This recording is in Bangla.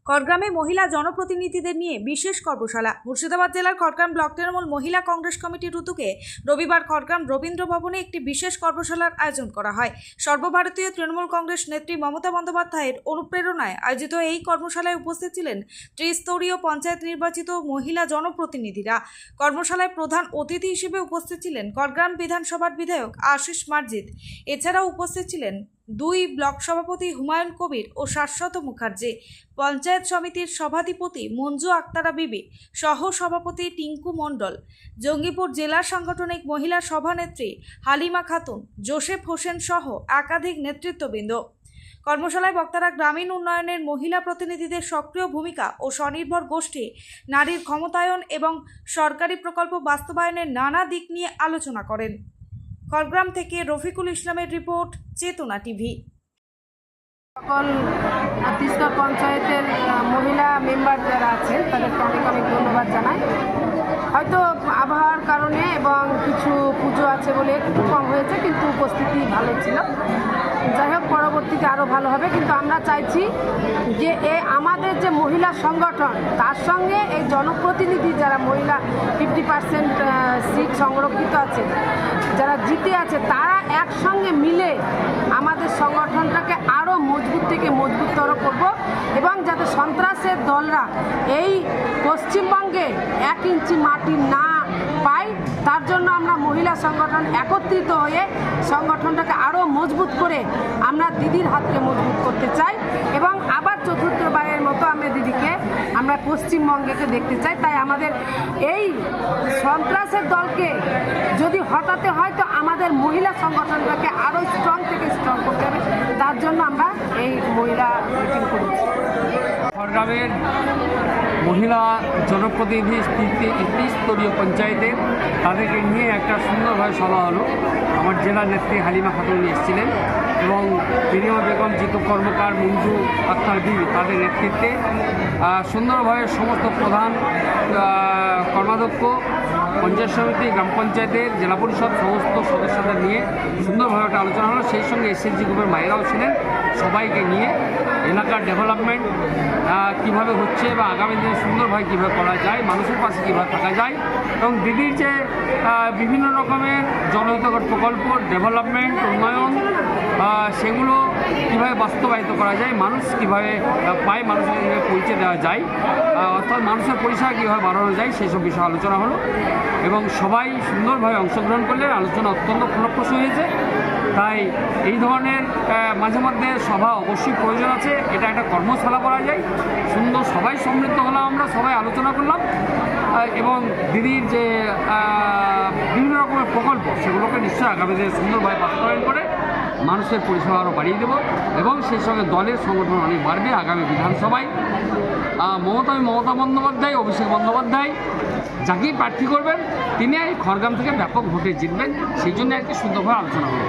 খড়গ্রামে মহিলা জনপ্রতিনিধিদের নিয়ে বিশেষ কর্মশালা। মুর্শিদাবাদ জেলার খড়গ্রাম ব্লক তৃণমূল মহিলা কংগ্রেস কমিটির উদ্যোগে রবিবার খড়গ্রাম রবীন্দ্র ভবনে একটি বিশেষ কর্মশালার আয়োজন করা হয়। সর্বভারতীয় তৃণমূল কংগ্রেস নেত্রী মমতা বন্দ্যোপাধ্যায়ের অনুপ্রেরণায় আয়োজিত এই কর্মশালায় উপস্থিত ছিলেন ত্রিস্তরীয় পঞ্চায়েত নির্বাচিত মহিলা জনপ্রতিনিধিরা। কর্মশালায় প্রধান অতিথি হিসেবে উপস্থিত ছিলেন খড়গ্রাম বিধানসভার বিধায়ক আশিস মার্জিত। এছাড়াও উপস্থিত ছিলেন 2 ব্লক সভাপতি হুমায়ুন কবির ও শাশ্বত মুখার্জি, পঞ্চায়েত সমিতির সভাধিপতি মঞ্জু আক্তারা বিবি, সহ সভাপতি টিঙ্কু মণ্ডল, জঙ্গিপুর জেলা সাংগঠনিক মহিলা সভানেত্রী হালিমা খাতুন, জোসেফ হোসেন সহ একাধিক নেতৃত্ববৃন্দ। কর্মশালায় বক্তারা গ্রামীণ উন্নয়নের মহিলা প্রতিনিধিদের সক্রিয় ভূমিকা ও স্বনির্ভর গোষ্ঠী, নারীর ক্ষমতায়ন এবং সরকারি প্রকল্প বাস্তবায়নের নানা দিক নিয়ে আলোচনা করেন। খড়গ্রাম থেকে রফিকুল ইসলামের রিপোর্ট, চেতনা টিভি। সকল তিস্তর পঞ্চায়েতের মহিলা মেম্বার যারা আছেন তাদেরকে অনেক অনেক ধন্যবাদ জানাই। হয়তো আবহাওয়ার কারণে এবং কিছু পুজো আছে বলে একটু কম হয়েছে, কিন্তু উপস্থিতি ভালো ছিল। যাই হোক, পরবর্তীতে আরও ভালো হবে। কিন্তু আমরা চাইছি যে আমাদের যে মহিলা সংগঠন, তার সঙ্গে এই জনপ্রতিনিধি যারা মহিলা 50% সিট সংরক্ষিত আছে, যারা জিতে আছে, তারা একসঙ্গে মিলে আমাদের সংগঠনটাকে আরও মজবুত থেকে মজবুততর করব এবং যাতে সন্ত্রাসের দলরা এই পশ্চিমবঙ্গে 1 ইঞ্চি মাটি না পায়, তার জন্য আমরা মহিলা সংগঠন একত্রিত হয়ে সংগঠনটাকে আরও মজবুত করে আমরা দিদির হাতকে মজবুত করতে চাই এবং আবার চতুর্থবারের মতো আমরা দিদিকে আমরা পশ্চিমবঙ্গেকে দেখতে চাই। তাই আমাদের এই সন্ত্রাসের দলকে যদি হটাতে হয়, তো আমাদের মহিলা সংগঠনটাকে আরও স্ট্রং থেকে স্ট্রং করতে হবে। তার জন্য আমরা এই মহিলা মিটিং করেছি। খড়গ্রামের মহিলা জনপ্রতিনিধি ত্রিস্তরীয় পঞ্চায়েতের তাদেরকে নিয়ে একটা সুন্দরভাবে সভা হলো। আমার জেলা নেত্রী হালিমা খাতুন এসেছিলেন এবং বেগম জিতু কর্মকার, মঞ্জু আক্তার বিবি তাদের নেতৃত্বে সুন্দরভাবে সমস্ত প্রধান কর্মাধ্যক্ষ, পঞ্চায়েত সমিতি, গ্রাম পঞ্চায়েতের, জেলা পরিষদ সমস্ত সদস্যদের নিয়ে সুন্দরভাবে একটা আলোচনা হলো। সেই সঙ্গে এসএসজি গ্রুপের মায়েরাও ছিলেন। সবাইকে নিয়ে এলাকার ডেভেলপমেন্ট কীভাবে হচ্ছে বা আগামী দিনে সুন্দরভাবে কীভাবে করা যায়, মানুষের পাশে কীভাবে থাকা যায় এবং দিদির যে বিভিন্ন রকমের জনহিতকর প্রকল্প, ডেভেলপমেন্ট, উন্নয়ন, সেগুলো কীভাবে বাস্তবায়িত করা যায়, মানুষ কীভাবে পায়, মানুষের কীভাবে পৌঁছে দেওয়া যায়, অর্থাৎ মানুষের পরিষেবা কীভাবে বাড়ানো যায়, সেই সব বিষয়ে আলোচনা হলো এবং সবাই সুন্দরভাবে অংশগ্রহণ করলে আলোচনা অত্যন্ত ফলপ্রসূ হয়েছে। তাই এই ধরনের মাঝে মধ্যে সভা অবশ্যই প্রয়োজন আছে। এটা একটা কর্মশালা করা যায়, সুন্দর সবাই সমৃদ্ধ হলাম, আমরা সবাই আলোচনা করলাম এবং দিদির যে বিভিন্ন রকমের প্রকল্প, সেগুলোকে নিশ্চয়ই আগামী দিনে সুন্দরভাবে বাস্তবায়ন করে মানুষের পরিষেবা আরও বাড়িয়ে দেব এবং সেই সঙ্গে দলের সংগঠন অনেক বাড়বে। আগামী বিধানসভায় মমতা বন্দ্যোপাধ্যায়, অভিষেক বন্দ্যোপাধ্যায় যাকেই প্রার্থী করবেন, তিনি এই খড়গ্রাম থেকে ব্যাপক ভোটে জিতবেন। সেই জন্য আর কি সুন্দরভাবে আলোচনা হলো।